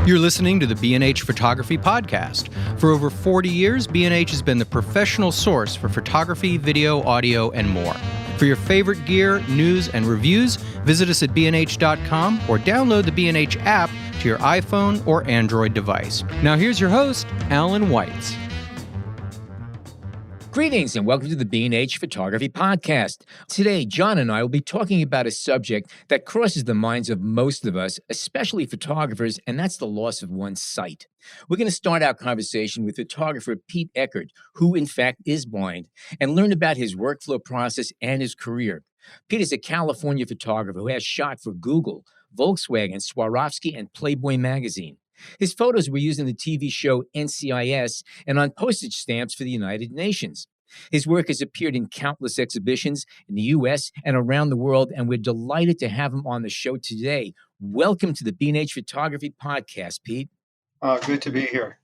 You're listening to the B&H Photography Podcast. For over 40 years, B&H has been the professional source for photography, video, audio, and more. For your favorite gear, news, and reviews, visit us at bnh.com or download the B&H app to your iPhone or Android device. Now here's your host, Alan Weitz. Greetings and welcome to the B&H Photography Podcast. Today, John and I will be talking about a subject that crosses the minds of most of us, especially photographers, and that's the loss of one's sight. We're going to start our conversation with photographer Pete Eckert, who in fact is blind, and learn about his workflow process and his career. Pete is a California photographer who has shot for Google, Volkswagen, Swarovski, and Playboy magazine. His photos were used in the TV show NCIS and on postage stamps for the United Nations. His work has appeared in countless exhibitions in the U.S. and around the world, and we're delighted to have him on the show today. Welcome to the B&H Photography Podcast, Pete. Good to be here.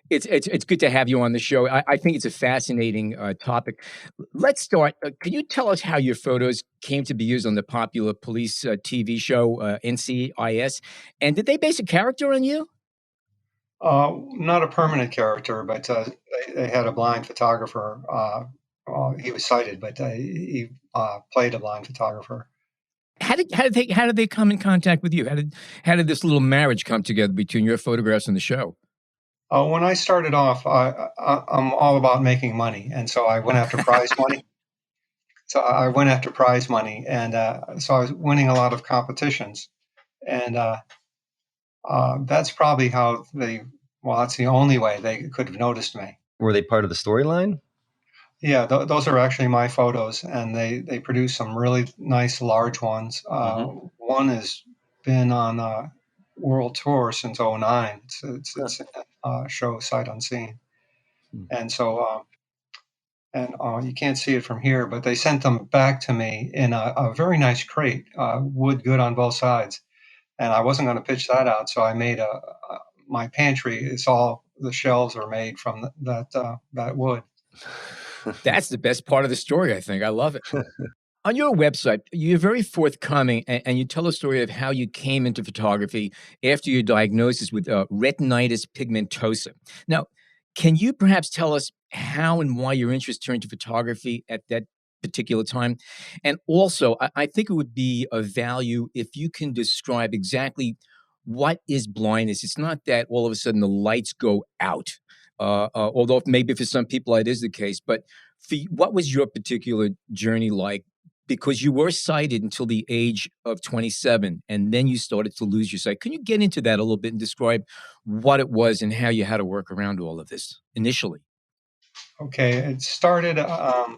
It's good to have you on the show. I think it's a fascinating topic. Let's start. Can you tell us how your photos came to be used on the popular police TV show NCIS? And did they base a character on you? Not a permanent character, but they had a blind photographer. He was sighted, but he played a blind photographer. How did they come in contact with you? How did this little marriage come together between your photographs and the show? When I started off, I'm all about making money, and so I went after prize money. And so I was winning a lot of competitions, and that's probably how that's the only way they could have noticed me. Were they part of the storyline? Yeah, those are actually my photos, and they produce some really nice large ones. One has been on world tour since '09. It's a show Sight Unseen, and so you can't see it from here, but they sent them back to me in a very nice crate, wood good on both sides, and I wasn't going to pitch that out, so I made my pantry. It's all the shelves are made from that wood. That's the best part of the story, I think. I love it. On your website, you're very forthcoming, and you tell a story of how you came into photography after your diagnosis with retinitis pigmentosa. Now, can you perhaps tell us how and why your interest turned to photography at that particular time? And also, I think it would be of value if you can describe exactly what is blindness. It's not that all of a sudden the lights go out, although maybe for some people that is the case. But what was your particular journey like? Because you were sighted until the age of 27, and then you started to lose your sight. Can you get into that a little bit and describe what it was and how you had to work around all of this initially? Okay, it started, I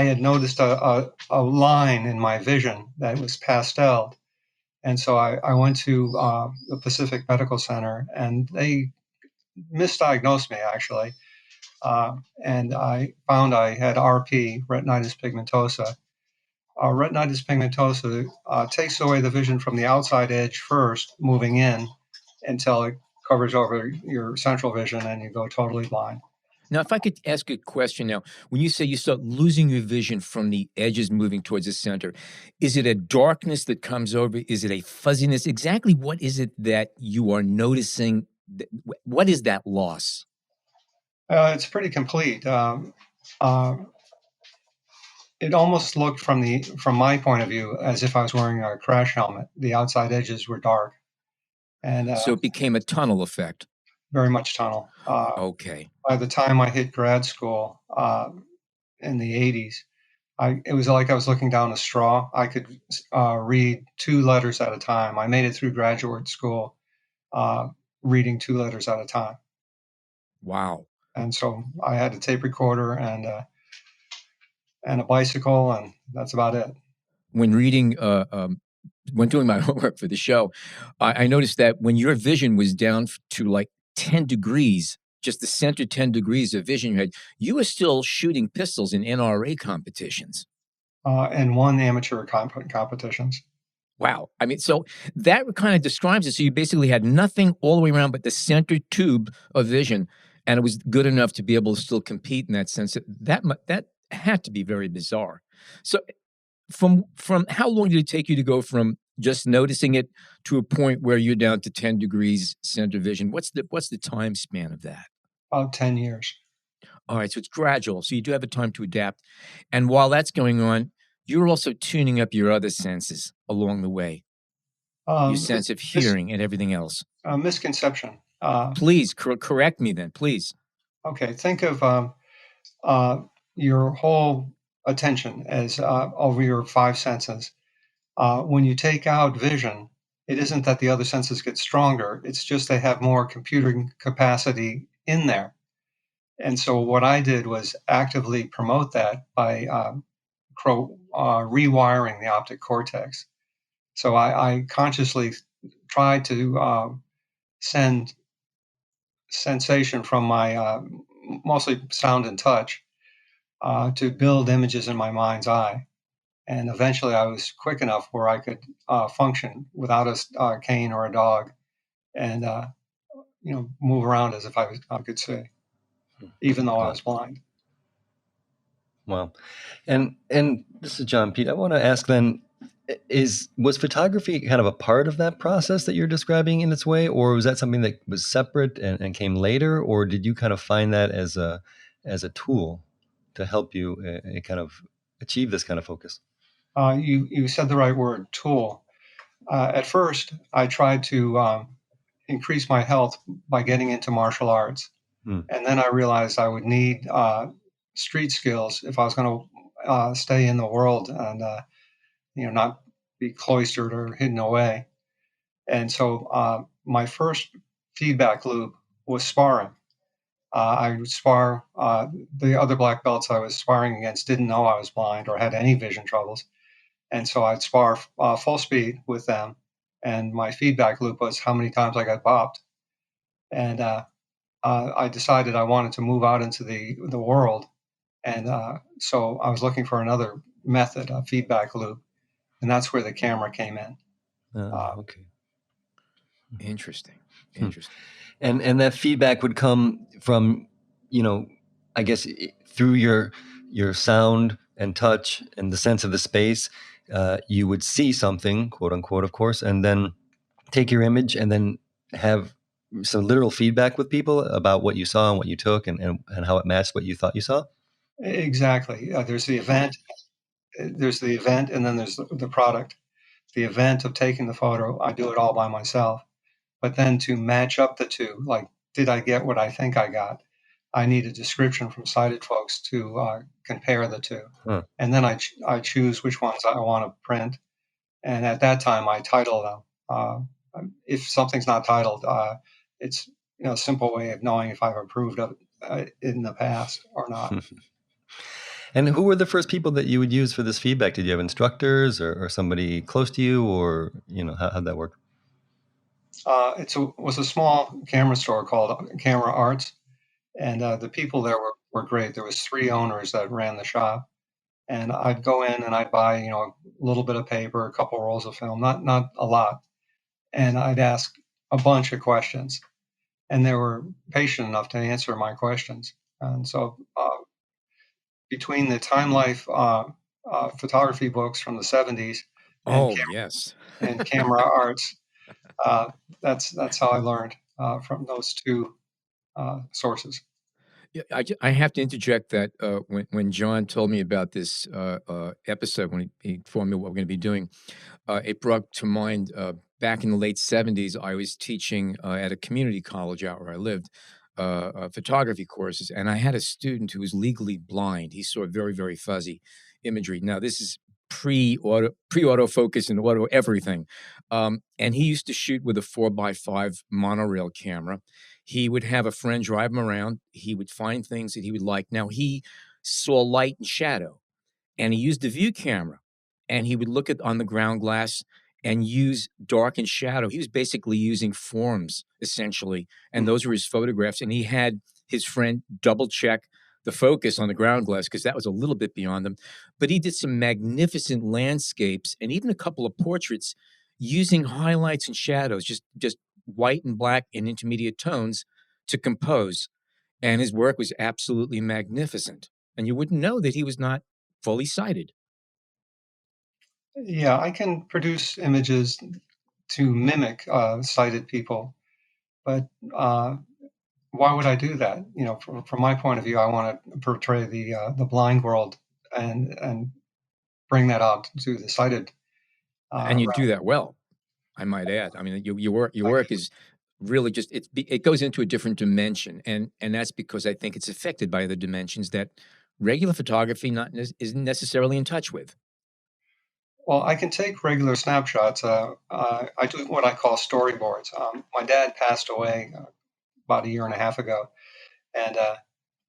had noticed a line in my vision that was pastel. And so I went to the Pacific Medical Center, and they misdiagnosed me, actually. And I found I had RP, retinitis pigmentosa. Retinitis pigmentosa takes away the vision from the outside edge first, moving in until it covers over your central vision and you go totally blind. Now, if I could ask a question now, when you say you start losing your vision from the edges moving towards the center, is it a darkness that comes over? Is it a fuzziness? Exactly what is it that you are noticing? What is that loss? It's pretty complete. It almost looked from my point of view as if I was wearing a crash helmet. The outside edges were dark, and so it became a tunnel effect. Very much tunnel. Okay. By the time I hit grad school in the '80s, it was like I was looking down a straw. I could read 2 letters at a time. I made it through graduate school reading 2 letters at a time. Wow. And so I had a tape recorder and a bicycle, and that's about it. When reading, when doing my homework for the show, I noticed that when your vision was down to like 10 degrees, just the center 10 degrees of vision you had, you were still shooting pistols in NRA competitions. And won amateur competitions. Wow. I mean, so that kind of describes it. So you basically had nothing all the way around but the center tube of vision, and it was good enough to be able to still compete in that sense. That had to be very bizarre. So from how long did it take you to go from just noticing it to a point where you're down to 10 degrees center vision? What's the time span of that? About 10 years. All right, so it's gradual. So you do have a time to adapt. And while that's going on, you're also tuning up your other senses along the way, your sense of This hearing and everything else. misconception. Please correct me then, please. Okay, think of your whole attention as over your five senses. When you take out vision, it isn't that the other senses get stronger. It's just they have more computing capacity in there. And so what I did was actively promote that by rewiring the optic cortex. So I consciously tried to send sensation from my mostly sound and touch to build images in my mind's eye. And eventually I was quick enough where I could function without a cane or a dog and, move around as if I could see, even though I was blind. Wow. And this is John. Pete, I want to ask then, was photography kind of a part of that process that you're describing in its way, or was that something that was separate and came later, or did you kind of find that as a tool to help you kind of achieve this kind of focus? You said the right word, tool. At first, I tried to increase my health by getting into martial arts. And then I realized I would need street skills if I was going to stay in the world and not be cloistered or hidden away. And so my first feedback loop was sparring. I would spar. The other black belts I was sparring against didn't know I was blind or had any vision troubles. And so I'd spar full speed with them. And my feedback loop was how many times I got bopped. And I decided I wanted to move out into the world. And so I was looking for another method, a feedback loop. And that's where the camera came in. Okay. Interesting. And that feedback would come from, I guess through your sound and touch and the sense of the space. You would see something, quote unquote, of course, and then take your image and then have some literal feedback with people about what you saw and what you took and how it matched what you thought you saw. Exactly. There's the event. And then there's the product. The event of taking the photo, I do it all by myself. But then to match up the two, like, did I get what I think I got? I need a description from sighted folks to compare the two. Huh. And then I choose which ones I want to print. And at that time, I title them. If something's not titled, it's a simple way of knowing if I've approved of it in the past or not. And who were the first people that you would use for this feedback? Did you have instructors or somebody close to you, or how'd that work? It was a small camera store called Camera Arts, and the people there were great. There was 3 owners that ran the shop, and I'd go in and I'd buy a little bit of paper, a couple rolls of film, not a lot, and I'd ask a bunch of questions, and they were patient enough to answer my questions. And so between the Time Life photography books from the 70s Yes, and Camera Arts, that's how I learned from those 2 sources. Yeah, I have to interject that when John told me about this episode, when he informed me what we're going to be doing, it brought to mind back in the late 70s, I was teaching at a community college out where I lived, photography courses, and I had a student who was legally blind. He saw very, very fuzzy imagery. Now, this is pre-autofocus and auto everything. And he used to shoot with a 4x5 monorail camera. He would have a friend drive him around. He would find things that he would like. Now, he saw light and shadow, and he used the view camera, and he would look at on the ground glass and use dark and shadow. He was basically using forms, essentially, and those were his photographs. And he had his friend double check the focus on the ground glass because that was a little bit beyond them. But he did some magnificent landscapes and even a couple of portraits using highlights and shadows, just white and black and intermediate tones to compose. And his work was absolutely magnificent. And you wouldn't know that he was not fully sighted. Yeah, I can produce images to mimic sighted people, but why would I do that? From my point of view, I want to portray the blind world and bring that out to the sighted. And you Realm. do that well, I might add. I mean, your work is really just it goes into a different dimension, and that's because I think it's affected by the dimensions that regular photography isn't necessarily in touch with. Well, I can take regular snapshots. I do what I call storyboards. My dad passed away about a year and a half ago, and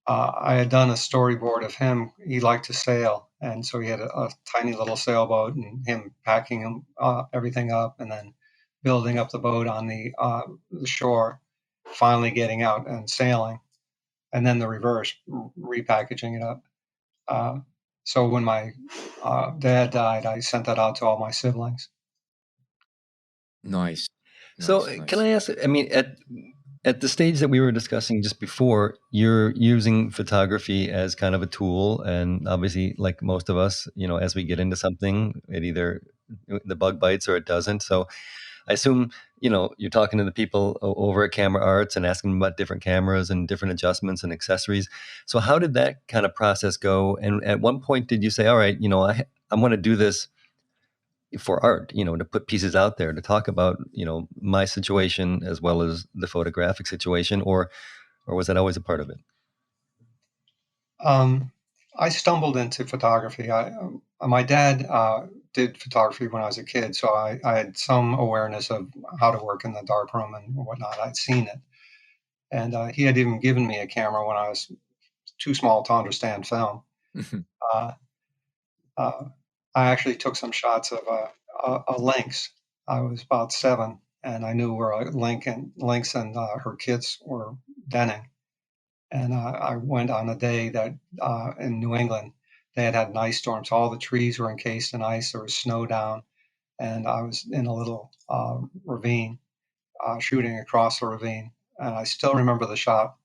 I had done a storyboard of him. He liked to sail, and so he had a tiny little sailboat, and him packing everything up, and then building up the boat on the shore, finally getting out and sailing, and then the reverse, repackaging it up. Uh, so when my dad died, I sent that out to all my siblings. Nice, So nice, can nice. I ask? I mean, at the stage that we were discussing just before, you're using photography as kind of a tool, and obviously, like most of us, as we get into something, it either the bug bites or it doesn't. So I assume you're talking to the people over at Camera Arts and asking them about different cameras and different adjustments and accessories. So how did that kind of process go? And at one point, did you say, "All right, I want to do this for art, to put pieces out there to talk about, my situation as well as the photographic situation," or was that always a part of it? Um, I stumbled into photography. My dad did photography when I was a kid, so I had some awareness of how to work in the darkroom and whatnot. I'd seen it, and he had even given me a camera when I was too small to understand film. Uh, uh, I actually took some shots of a lynx. I was about 7, and I knew where a lynx and her kids were denning. And I went on a day that in New England they had an ice storm, so all the trees were encased in ice. There was snow down, and I was in a little ravine, shooting across the ravine. And I still remember the shot.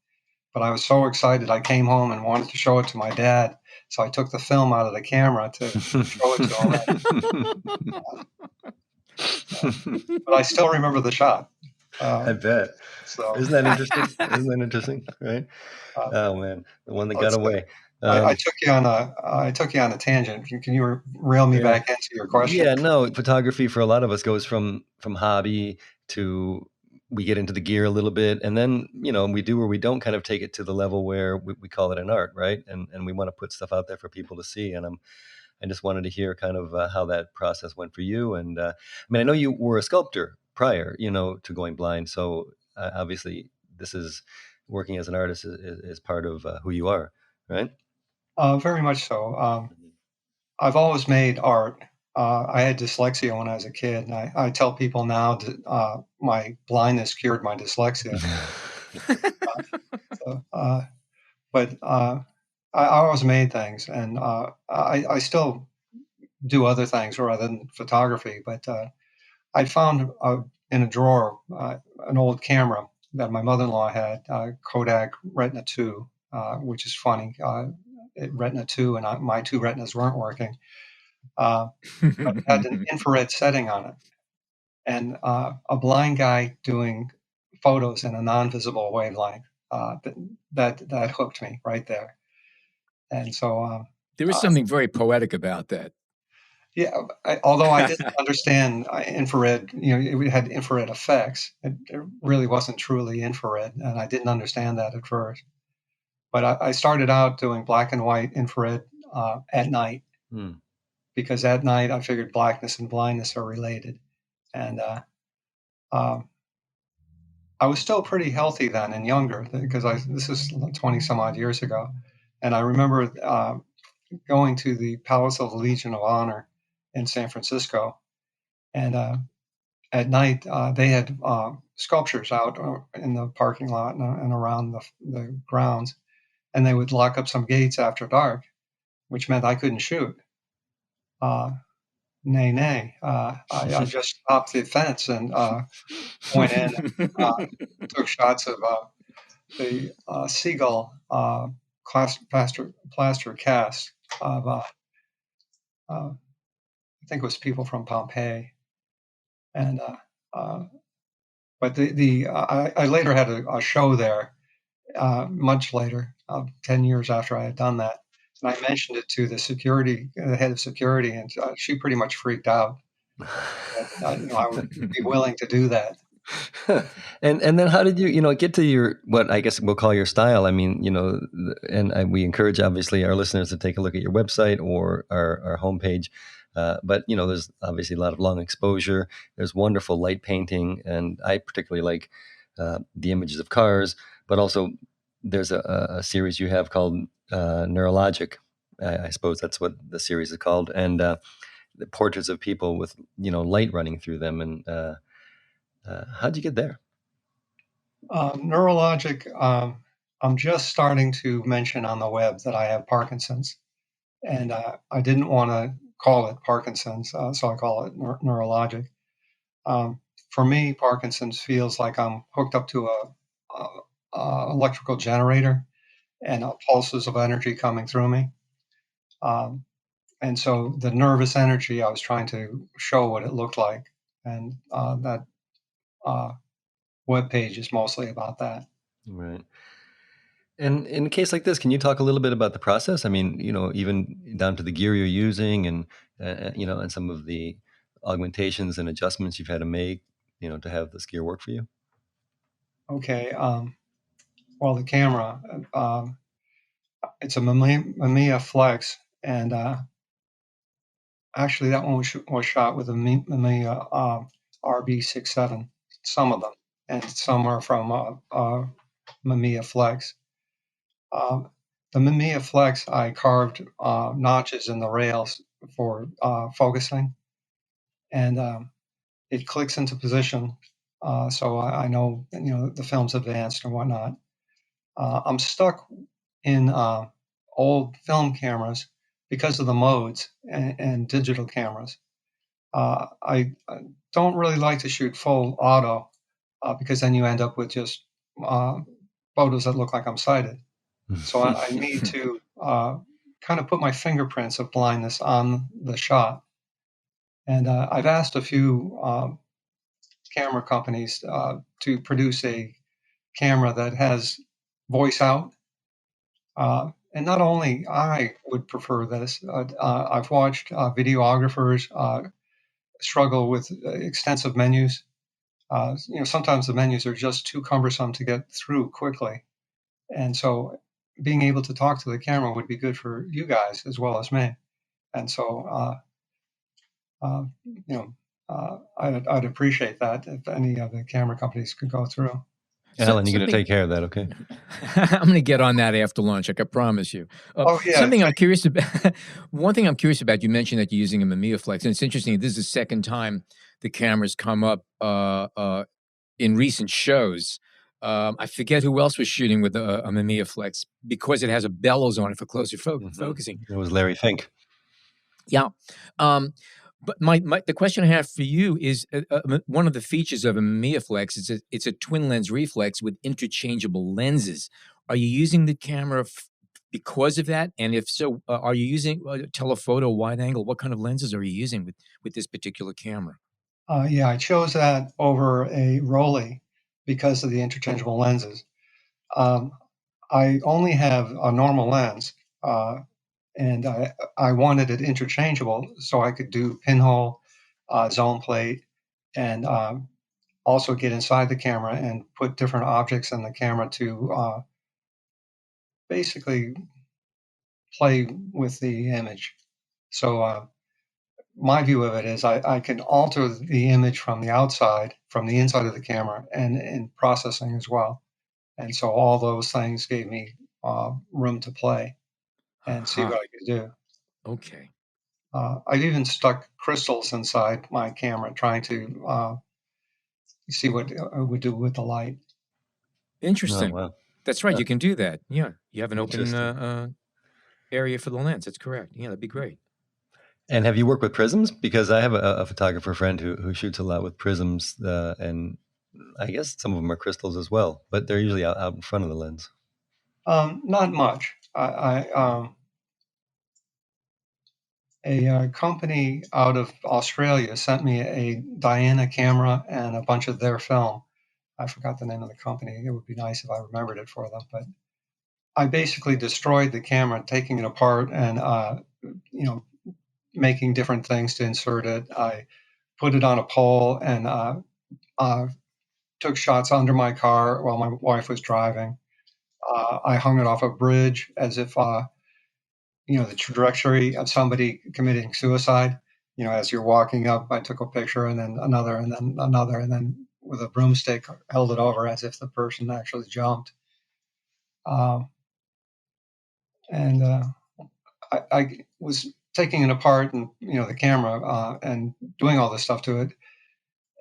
But I was so excited, I came home and wanted to show it to my dad. So I took the film out of the camera to show it to him. But I still remember the shot. I bet. So Isn't that interesting? Isn't that interesting? Right? uh, Oh man, the one that got let's. away. I took you on a tangent. Can you reel me Yeah. back into your question? Yeah, no, photography for a lot of us goes from hobby to we get into the gear a little bit, and then we do or we don't kind of take it to the level where we call it an art, right? And we want to put stuff out there for people to see. And I just wanted to hear kind of how that process went for you. And I mean, I know you were a sculptor prior, to going blind, so obviously this is working as an artist is part of who you are, right? Very much so. I've always made art. I had dyslexia when I was a kid, and I tell people now that my blindness cured my dyslexia. So, but I always made things, and I still do other things rather than photography. But I found in a drawer an old camera that my mother-in-law had, Kodak Retina 2, which is funny. Retina 2 and my two retinas weren't working. But it had an infrared setting on it, and a blind guy doing photos in a non-visible wavelength. That hooked me right there. And so, There is uh, something very poetic about that. yeah, although I didn't understand infrared, it had infrared effects. It really wasn't truly infrared, and I didn't understand that at first. But I started out doing black and white infrared at night, Hmm. because at night I figured blackness and blindness are related. And um, I was still pretty healthy then and younger, because this is 20 some odd years ago. And I remember going to the Palace of the Legion of Honor in San Francisco. And at night, they had sculptures out in the parking lot and around the grounds. And they would lock up some gates after dark, which meant I couldn't shoot. Uh, Nay, nay. I just hopped the fence and went in and took shots of the seagull plaster cast of uh, I think it was people from Pompeii, and but I later had a show there, much later, 10 years after I had done that. And I mentioned it to the head of security, and she pretty much freaked out. I would be willing to do that. And then how did you get to your, what I guess we'll call your style? I mean, and we encourage obviously our listeners to take a look at your website or our homepage. But there's obviously a lot of long exposure. There's wonderful light painting, and I particularly like the images of cars. But also, there's a series you have called Neurologic. I suppose that's what the series is called, and the portraits of people with light running through them. And how'd you get there? Neurologic. I'm just starting to mention on the web that I have Parkinson's, and I didn't want to call it Parkinson's, so I call it neurologic. For me, Parkinson's feels like I'm hooked up to a electrical generator and pulses of energy coming through me. And so the nervous energy, I was trying to show what it looked like, and that web page is mostly about that. Right. And in a case like this, can you talk a little bit about the process? I mean, even down to the gear you're using, and and some of the augmentations and adjustments you've had to make, to have this gear work for you. Okay. Well, the camera, it's a Mamiya Flex, and actually that one was shot with a Mamiya RB67. Some of them, and some are from Mamiya Flex. The Mamiya Flex, I carved notches in the rails for focusing, and it clicks into position, so I know the film's advanced and whatnot. I'm stuck in old film cameras because of the modes and digital cameras. I don't really like to shoot full auto because then you end up with just photos that look like I'm sighted. So I need to kind of put my fingerprints of blindness on the shot. And I've asked a few camera companies to produce a camera that has voice out. And not only I would prefer this, I've watched videographers struggle with extensive menus. Sometimes the menus are just too cumbersome to get through quickly. And so being able to talk to the camera would be good for you guys as well as me. And so, I'd appreciate that if any of the camera companies could go through. Alan, you're going to take care of that, okay? I'm going to get on that after lunch. I can promise you. Oh, yeah. Something I'm curious about. One thing I'm curious about. You mentioned that you're using a Mamiya Flex, and it's interesting. This is the second time the camera's come up in recent shows. I forget who else was shooting with a Mamiya Flex because it has a bellows on it for closer focusing. It was Larry Fink. Yeah. But the question I have for you is one of the features of a Mamiya Flex is it's a twin lens reflex with interchangeable lenses. Are you using the camera because of that? And if so, are you using telephoto, wide angle? What kind of lenses are you using with this particular camera? Yeah, I chose that over a Rolly because of the interchangeable lenses. I only have a normal lens, and I wanted it interchangeable so I could do pinhole, zone plate, and also get inside the camera and put different objects in the camera to basically play with the image. So my view of it is I can alter the image from the outside, from the inside of the camera, and in processing as well. And so all those things gave me room to play and see what I could do. Okay. I've even stuck crystals inside my camera, trying to see what it would do with the light. Interesting. Oh, wow. That's right. You can do that. Yeah. You have an open area for the lens. That's correct. Yeah, that'd be great. And have you worked with prisms? Because I have a photographer friend who shoots a lot with prisms, and I guess some of them are crystals as well, but they're usually out in front of the lens. Not much. A company out of Australia sent me a Diana camera and a bunch of their film. I forgot the name of the company. It would be nice if I remembered it for them. But I basically destroyed the camera, taking it apart and making different things to insert it. I put it on a pole and took shots under my car while my wife was driving. I hung it off a bridge as if the trajectory of somebody committing suicide. As you're walking up, I took a picture and then another and then another, and then with a broomstick held it over as if the person actually jumped. And I was taking it apart and, the camera and doing all this stuff to it.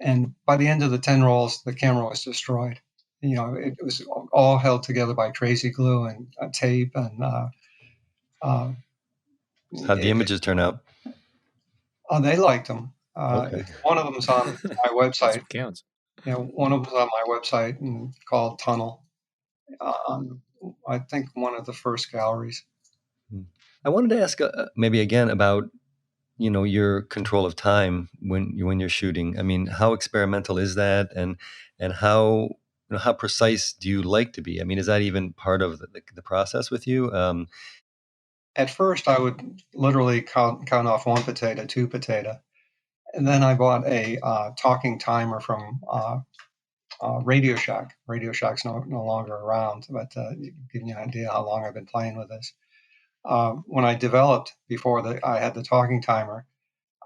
And by the end of the 10 rolls, the camera was destroyed. It was all held together by crazy glue and tape and How'd the images turn out? they liked them. Okay. One of them's on my That's website. what counts. One of them's on my website and called Tunnel. I think one of the first galleries. I wanted to ask maybe again about your control of time when you're shooting. I mean, how experimental is that, and how how precise do you like to be? I mean, is that even part of the process with you? At first, I would literally count off one potato, two potato, and then I bought a talking timer from Radio Shack. Radio Shack's no longer around, but giving you an idea how long I've been playing with this. When I developed, before I had the talking timer,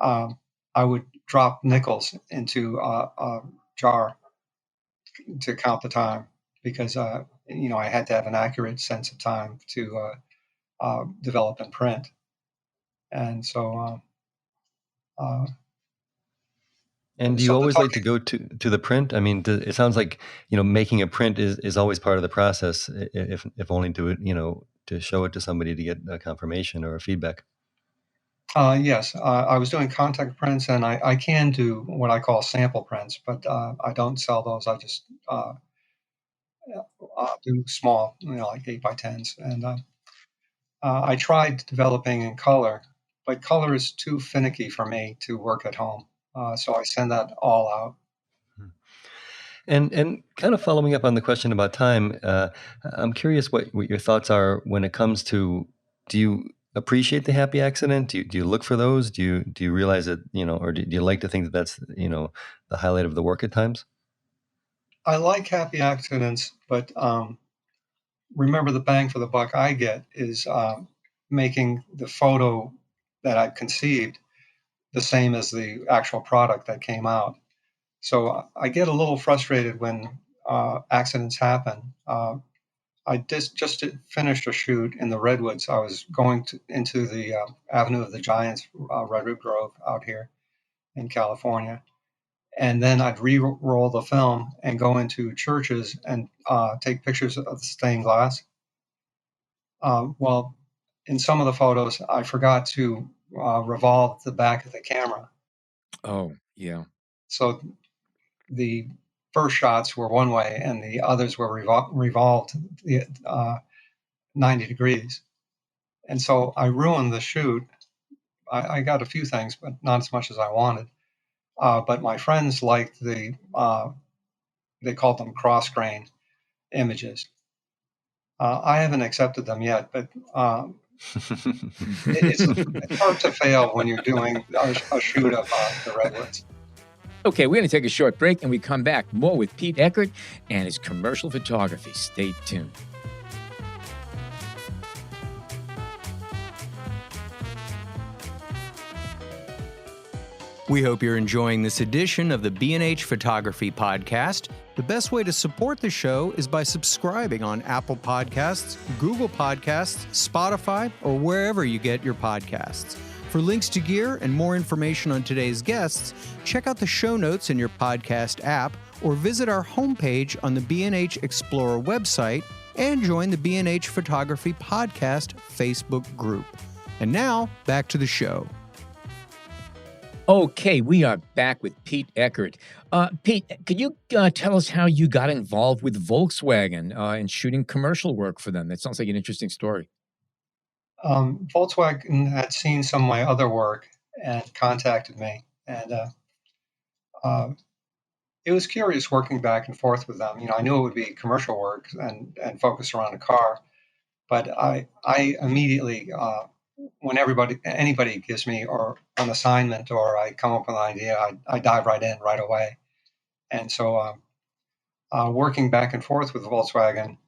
I would drop nickels into a jar to count the time because I had to have an accurate sense of time to develop and print. And so, And do you always like to go to the print? I mean, it sounds like making a print is always part of the process, if only to show it to somebody to get a confirmation or a feedback. Yes, I was doing contact prints, and I can do what I call sample prints, but I don't sell those. I just do small, like 8x10s. And I tried developing in color, but color is too finicky for me to work at home. So I send that all out. And kind of following up on the question about time, I'm curious what your thoughts are when it comes to, do you appreciate the happy accident? Do you look for those? Do you realize that, or do you like to think that that's, the highlight of the work at times? I like happy accidents, but remember the bang for the buck I get is making the photo that I've conceived the same as the actual product that came out. So I get a little frustrated when accidents happen. I just finished a shoot in the Redwoods. I was going into the Avenue of the Giants, Redwood Grove out here in California. And then I'd re-roll the film and go into churches and take pictures of the stained glass. Well, in some of the photos, I forgot to revolve the back of the camera. Oh, yeah. So the first shots were one way and the others were revolved 90 degrees. And so I ruined the shoot. I got a few things, but not as much as I wanted. But my friends liked they called them cross grain images. I haven't accepted them yet, but it's hard to fail when you're doing a shoot of the Redwoods. Okay, we're going to take a short break and we come back more with Pete Eckert and his commercial photography. Stay tuned. We hope you're enjoying this edition of the B&H Photography Podcast. The best way to support the show is by subscribing on Apple Podcasts, Google Podcasts, Spotify, or wherever you get your podcasts. For links to gear and more information on today's guests, check out the show notes in your podcast app or visit our homepage on the B&H Explorer website and join the B&H Photography Podcast Facebook group. And now, back to the show. Okay, we are back with Pete Eckert. Pete, could you tell us how you got involved with Volkswagen and shooting commercial work for them? That sounds like an interesting story. Volkswagen had seen some of my other work and contacted me, and uh, it was curious working back and forth with them. I knew it would be commercial work and focused around a car, but I immediately, when anybody gives me or an assignment or I come up with an idea, I dive right in right away. And so, working back and forth with Volkswagen,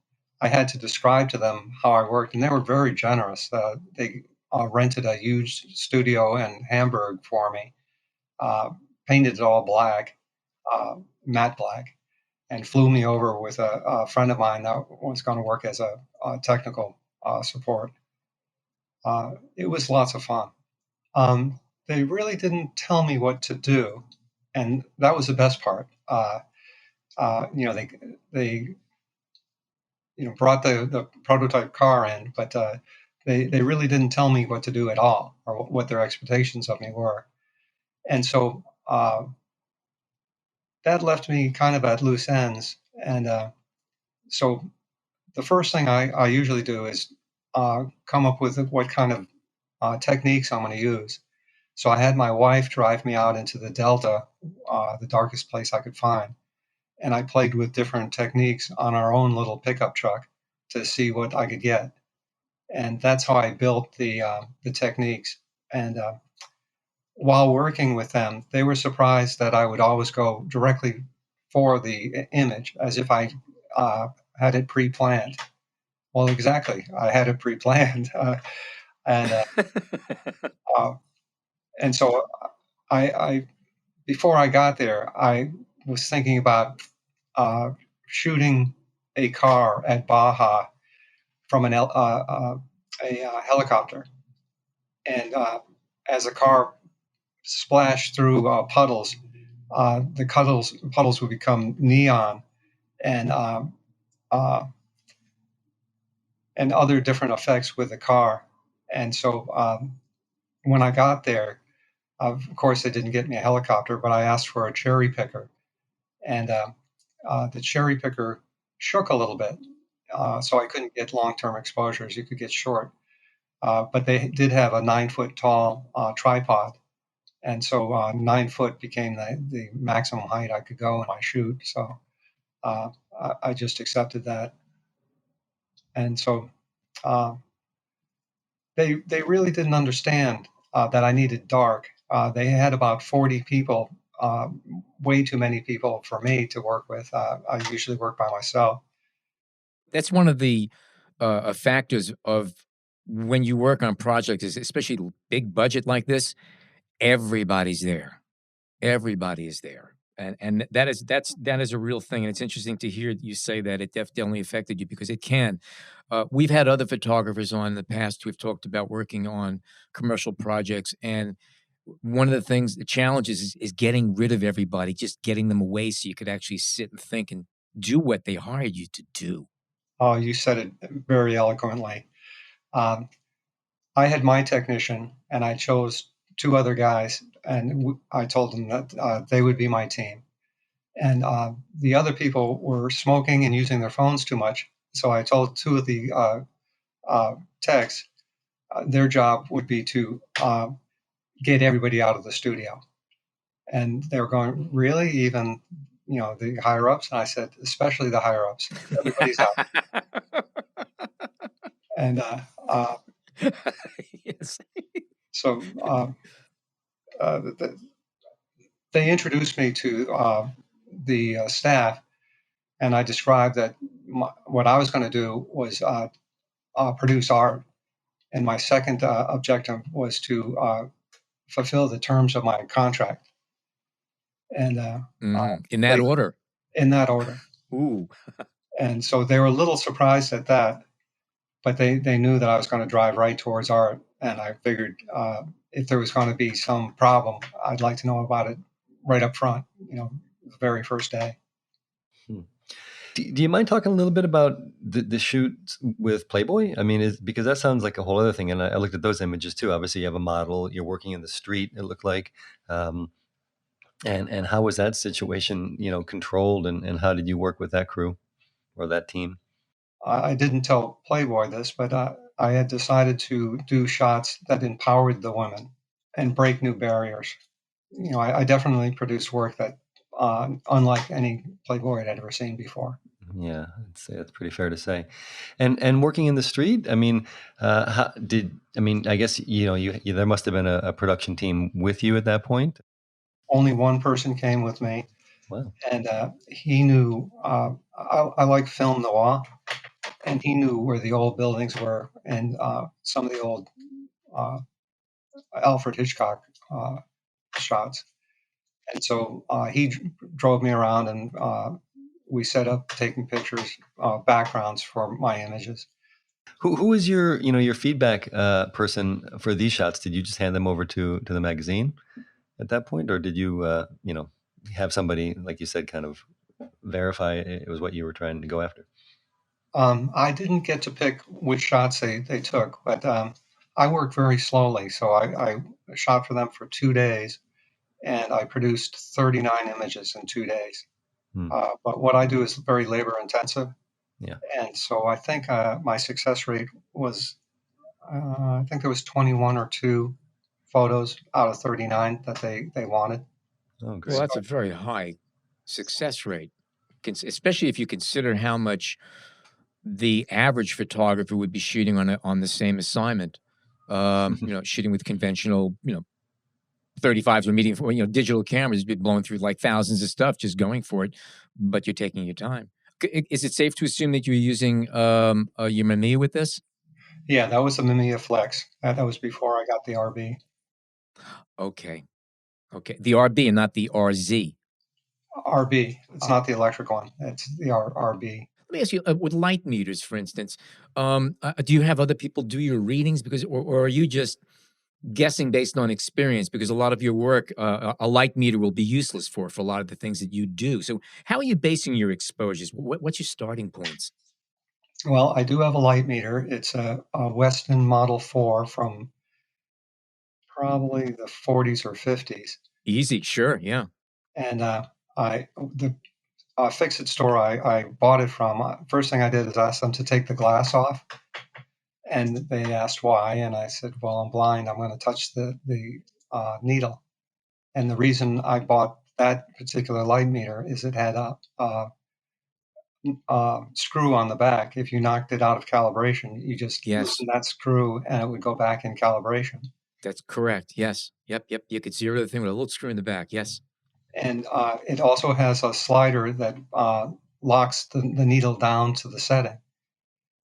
I had to describe to them how I worked, and they were very generous. They rented a huge studio in Hamburg for me, uh, painted it all black, matte black, and flew me over with a friend of mine that was going to work as a technical support. It was lots of fun. They really didn't tell me what to do, and that was the best part. They brought the prototype car in, but they really didn't tell me what to do at all or what their expectations of me were, and so that left me kind of at loose ends. And so the first thing I usually do is come up with what kind of techniques I'm going to use. So I had my wife drive me out into the Delta, the darkest place I could find, and I played with different techniques on our own little pickup truck to see what I could get. And that's how I built the techniques. And while working with them, they were surprised that I would always go directly for the image as if I had it pre-planned. Well, exactly, I had it pre-planned, and uh, and so I before I got there, I was thinking about shooting a car at Baja from a helicopter, and as a car splashed through puddles, the puddles would become neon and uh, and other different effects with the car. And so when I got there, of course, they didn't get me a helicopter, but I asked for a cherry picker, and the cherry picker shook a little bit, so I couldn't get long-term exposures. You could get short, but they did have a 9 foot tall tripod, and so 9 foot became the maximum height I could go in my shoot. So I just accepted that, and so uh, they really didn't understand that I needed dark. They had about 40 people, way too many people for me to work with. I usually work by myself. That's one of the factors of when you work on projects, is especially big budget like this. Everybody's there. Everybody is there, and that is a real thing. And it's interesting to hear you say that it definitely affected you, because it can. We've had other photographers on in the past who've talked about working on commercial projects, and one of the things, the challenges is getting rid of everybody, just getting them away so you could actually sit and think and do what they hired you to do. Oh, you said it very eloquently. Um, I had my technician, and I chose two other guys, and I told them that they would be my team. And the other people were smoking and using their phones too much. So I told two of the techs their job would be to get everybody out of the studio. And they were going, really? Even, the higher ups? And I said, especially the higher ups. Everybody's out. And Yes. so they introduced me to the staff, and I described that what I was going to do was produce art. And my second objective was to fulfill the terms of my contract. And In that order. in that order. Ooh. And so they were a little surprised at that, but they knew that I was going to drive right towards art. And I figured if there was going to be some problem, I'd like to know about it right up front, the very first day. Do you mind talking a little bit about the shoot with Playboy? I mean, because that sounds like a whole other thing. And I looked at those images too. Obviously, you have a model. You're working in the street, it looked like. And how was that situation, controlled? And how did you work with that crew or that team? I didn't tell Playboy this, but I had decided to do shots that empowered the women and break new barriers. I definitely produced work that unlike any Playboy I'd ever seen before. Yeah, I'd say that's pretty fair to say. And working in the street, I mean, I guess there must have been a production team with you at that point. Only one person came with me, Wow. and he knew I like film noir, and he knew where the old buildings were and some of the old uh, Alfred Hitchcock shots. And so he drove me around, and we set up taking pictures, backgrounds for my images. Who was your feedback person for these shots? Did you just hand them over to the magazine at that point, or did you have somebody, like you said, kind of verify it was what you were trying to go after? I didn't get to pick which shots they took, but I worked very slowly. So I shot for them for 2 days, and I produced 39 images in 2 days. But what I do is very labor intensive. Yeah. And so I think my success rate was, I think there was 21 or 2 photos out of 39 that they wanted. Oh, great. Well, that's a very high success rate, especially if you consider how much the average photographer would be shooting on the same assignment. Shooting with conventional, 35s or medium, digital cameras, be blowing through like thousands of stuff, just going for it, but you're taking your time. Is it safe to assume that you're using your Mamiya with this? Yeah, that was a Mamiya Flex. That was before I got the RB. Okay. The RB and not the RZ. RB. It's not the electric one. It's the RB. Let me ask you, with light meters, for instance, do you have other people do your readings or are you just guessing based on experience? Because a lot of your work, a light meter will be useless for a lot of the things that you do. So how are you basing your exposures? What's your starting points? Well, I do have a light meter. It's a Weston Model 4 from probably the 40s or 50s. Easy, sure, yeah. And the fix-it store I bought it from, first thing I did is ask them to take the glass off. And they asked why, and I said, well, I'm blind. I'm going to touch the needle. And the reason I bought that particular light meter is it had a screw on the back. If you knocked it out of calibration, you just loosen that screw and it would go back in calibration. That's correct. Yes. Yep. You could zero the thing with a little screw in the back. Yes. And it also has a slider that locks the needle down to the setting.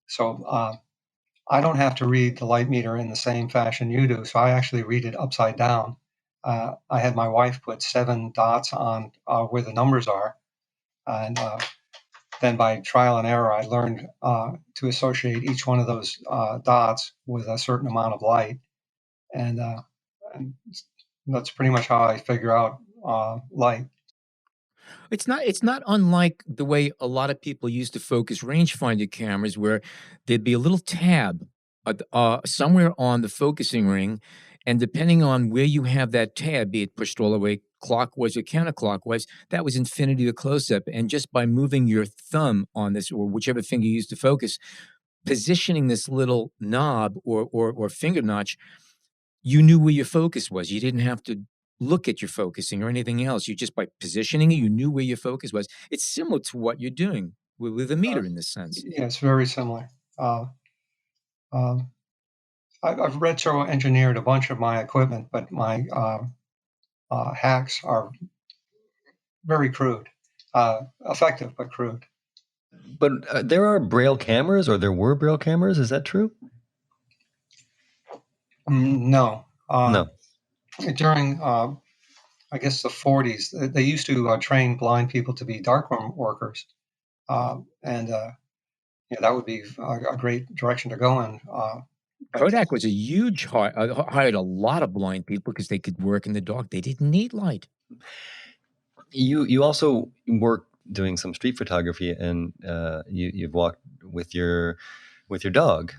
So I don't have to read the light meter in the same fashion you do. So I actually read it upside down. I had my wife put 7 dots on where the numbers are. And then by trial and error, I learned to associate each one of those dots with a certain amount of light. And that's pretty much how I figure out light. It's not unlike the way a lot of people used to focus rangefinder cameras, where there'd be a little tab somewhere on the focusing ring, and depending on where you have that tab, be it pushed all the way clockwise or counterclockwise, that was infinity to close-up. And just by moving your thumb on this, or whichever finger you used to focus, positioning this little knob or finger notch, you knew where your focus was. You didn't have to look at your focusing or anything else. You just by positioning it, you knew where your focus was. It's similar to what you're doing with a meter in this sense. Yeah, it's very similar. I've retro-engineered a bunch of my equipment, but my hacks are very crude, effective but crude. But there are Braille cameras, or there were Braille cameras. Is that true? No. No. During, I guess, the 40s, they used to train blind people to be darkroom workers. That would be a great direction to go in. Kodak was a huge hired a lot of blind people because they could work in the dark. They didn't need light. You also work doing some street photography, and you've walked with your dog,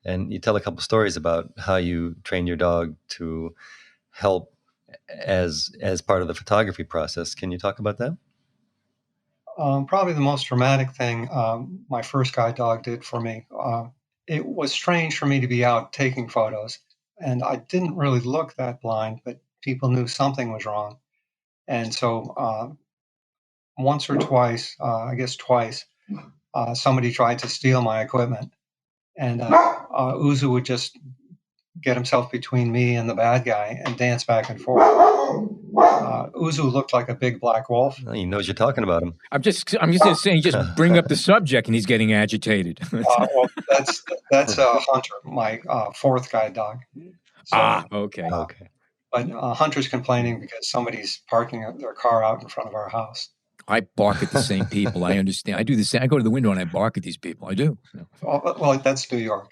and you tell a couple stories about how you train your dog to help as part of the photography process. Can you talk about that? Probably the most dramatic thing my first guide dog did for me it was strange for me to be out taking photos, and I didn't really look that blind, but people knew something was wrong. And so once or twice, I guess twice, somebody tried to steal my equipment, and Uzu would just get himself between me and the bad guy and dance back and forth. Uzu looked like a big black wolf. Well, he knows you're talking about him. I'm just saying, just bring up the subject, and he's getting agitated. Well, that's Hunter, my fourth guide dog. So, Okay. Okay. But Hunter's complaining because somebody's parking their car out in front of our house. I bark at the same people. I understand. I do the same. I go to the window and I bark at these people. I do. Well, that's New York.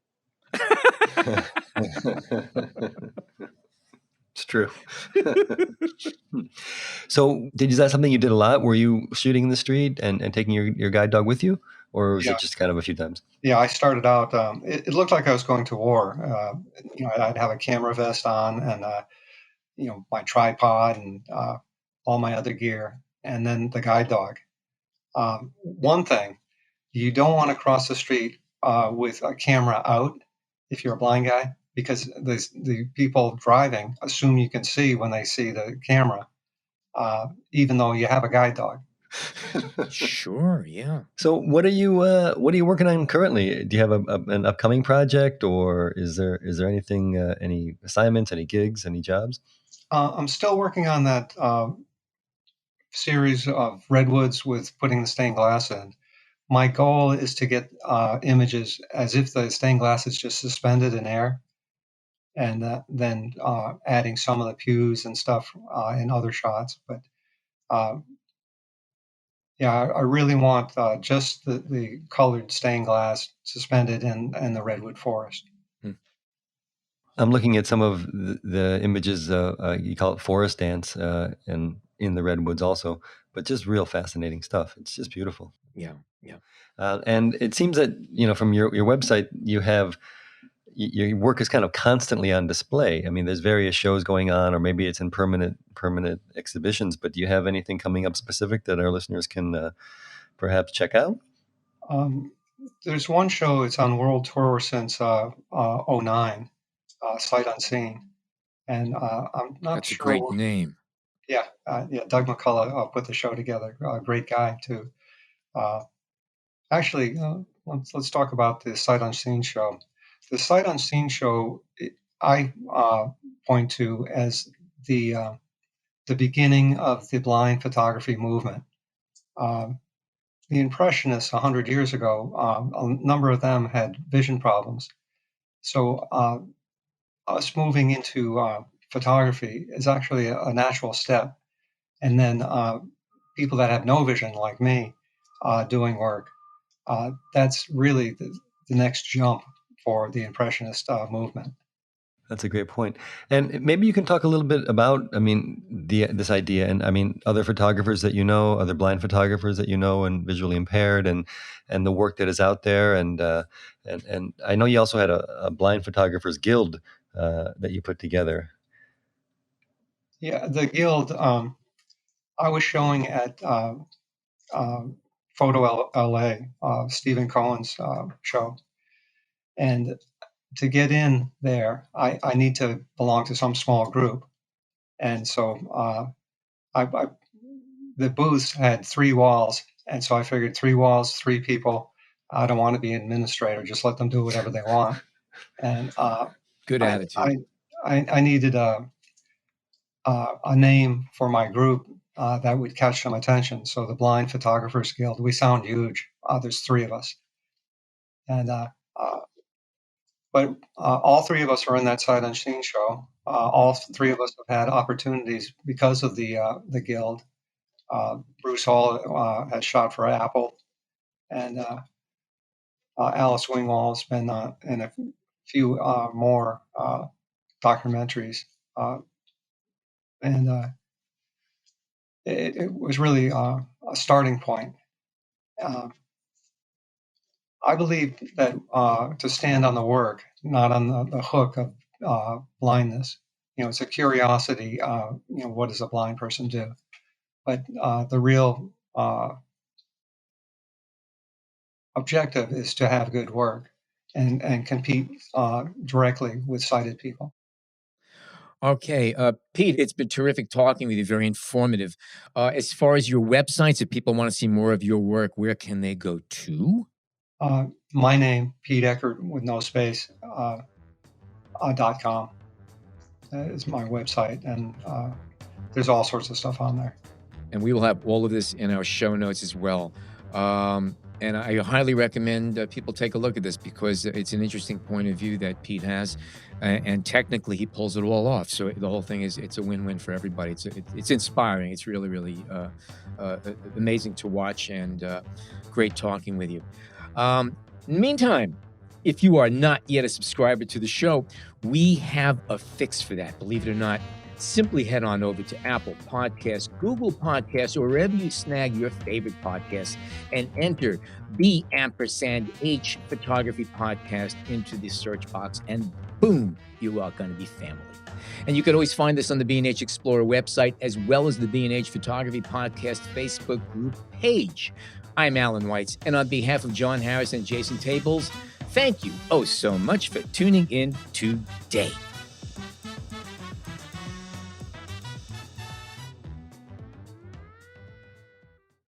It's true. So is that something you did a lot? Were you shooting in the street and taking your guide dog with you? Or was it just kind of a few times? Yeah, I started out, it looked like I was going to war. I'd have a camera vest on and, my tripod and all my other gear, and then the guide dog. One thing, you don't want to cross the street with a camera out if you're a blind guy, because the people driving assume you can see when they see the camera, even though you have a guide dog. Sure, yeah. So what are you working on currently? Do you have an upcoming project, or is there anything, any assignments, any gigs, any jobs? I'm still working on that series of redwoods with putting the stained glass in. My goal is to get images as if the stained glass is just suspended in air, and then adding some of the pews and stuff in other shots. But I really want just the colored stained glass suspended in the redwood forest. I'm looking at some of the images. You call it forest dance, and in the redwoods also, but just real fascinating stuff. It's just beautiful. Yeah, yeah. And it seems that from your website, you have your work is kind of constantly on display. I mean, there's various shows going on, or maybe it's in permanent exhibitions. But do you have anything coming up specific that our listeners can perhaps check out? There's one show. It's on world tour since '09. Sight Unseen, and I'm not That's sure. a great name. Yeah, Doug McCullough put the show together. Great guy too. Actually, let's talk about the Sight Unseen show. The Sight Unseen show, I point to as the beginning of the blind photography movement. The Impressionists 100 years ago, a number of them had vision problems. So us moving into photography is actually a natural step. And then people that have no vision, like me, doing work, that's really the next jump for the Impressionist movement. That's a great point. And maybe you can talk a little bit about, this idea, and other photographers that other blind photographers that and visually impaired, and the work that is out there. And I know you also had a blind photographers guild that you put together. Yeah, the guild. I was showing at Photo LA, Stephen Cohen's show, and to get in there, I need to belong to some small group, and so the booths had 3 walls, and so I figured 3 walls, 3 people. I don't want to be an administrator; just let them do whatever they want. And good attitude. I needed a name for my group that would catch some attention. So the Blind Photographers Guild. We sound huge. There's 3 of us, and but all 3 of us are in that Sight Unseen show. All 3 of us have had opportunities because of the guild. Bruce Hall has shot for Apple, and Alice Wingwall's been in a few more documentaries, and it was really a starting point. I believe that to stand on the work, not on the hook of blindness. It's a curiosity. What does a blind person do? But the real objective is to have good work. and compete directly with sighted people. Okay, Pete, it's been terrific talking with you, very informative. As far as your websites, if people want to see more of your work, where can they go to? My name, Pete Eckert, with no space, .com is my website, and there's all sorts of stuff on there. And we will have all of this in our show notes as well. And I highly recommend people take a look at this because it's an interesting point of view that Pete has, and technically he pulls it all off. So the whole thing it's a win-win for everybody. It's inspiring. It's really, really amazing to watch, and great talking with you. Meantime, if you are not yet a subscriber to the show, we have a fix for that. Believe it or not, simply head on over to Apple Podcasts, Google Podcasts, or wherever you snag your favorite podcasts, and enter B&H Photography Podcast into the search box, and boom, you are going to be family. And you can always find this on the B&H Explorer website, as well as the B&H Photography Podcast Facebook group page. I'm Alan Weitz, and on behalf of John Harris and Jason Tables, thank you oh so much for tuning in today.